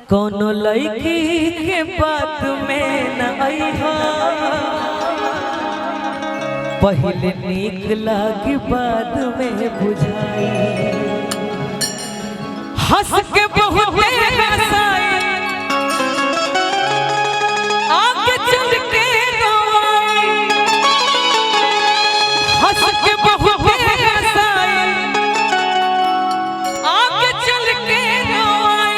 कोनो लड़की के बात में न अइहा, पहले नीक लागी बाद में बुझाई। हंस के बहुते हंसाई, आगे चल के रोई। हंस के बहुते हंसाई, आगे चल के रोई।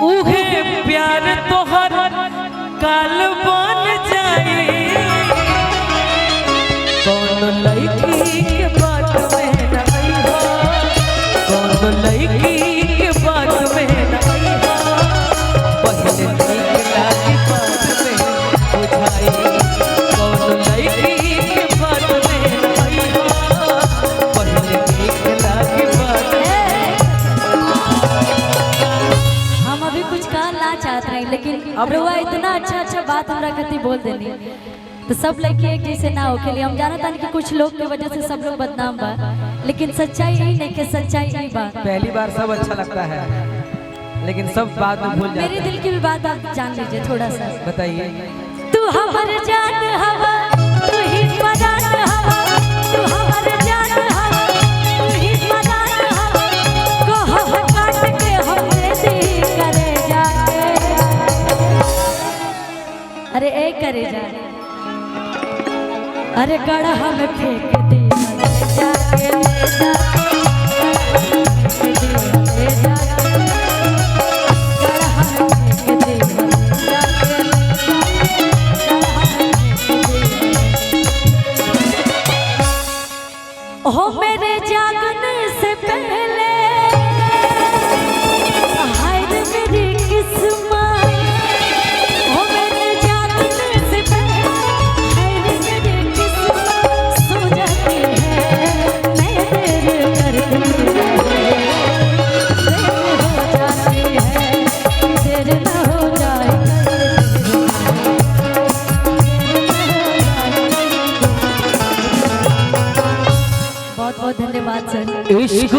उहे प्यार तोहर काल बन जाई। कौन लड़की के बात में न अइहा, कौन लड़की के बात में न अइहा, पहले नीक लागी बाद में बुझाई। कौन लड़की के बात में न अइहा, पहले नीक लागी बाद में। हम अभी कुछ कहना चाहते रहे, लेकिन अब रुआ इतना अच्छा बात हमरा कति बोल देनी, तो सब लड़की एक जैसे ना हो के लिए हम जानता नहीं कि कुछ लोग की वजह से सब लोग बदनाम बा, लेकिन सच्चाई यही नहीं कि सच्चाई यही बात। पहली बार सब अच्छा लगता है, लेकिन सब बाद में भूल जाते हैं। मेरे दिल की भी बात आप जान लीजिए थोड़ा सा। बताइए। तू हमर जान हवा, तू ही परान हवा, तू हमर जान हवा, तू ही परान हवा। कहो काट के हमरे दी करे जाके, अरे ए करे जा, अरे गढ़ा में फेंक दे जाके, ले जा ले जा, गढ़ा में फेंक दे जाके, हो मेरे जागने से पहले हाय रे मेरी किस्मत। हो मेरे जागने से पहले हाय रे मेरी किस्मत। सो जाती है मैं देर करती, देर हो जाती है, देर न हो जाए। बहुत बहुत धन्यवाद सर। इश्क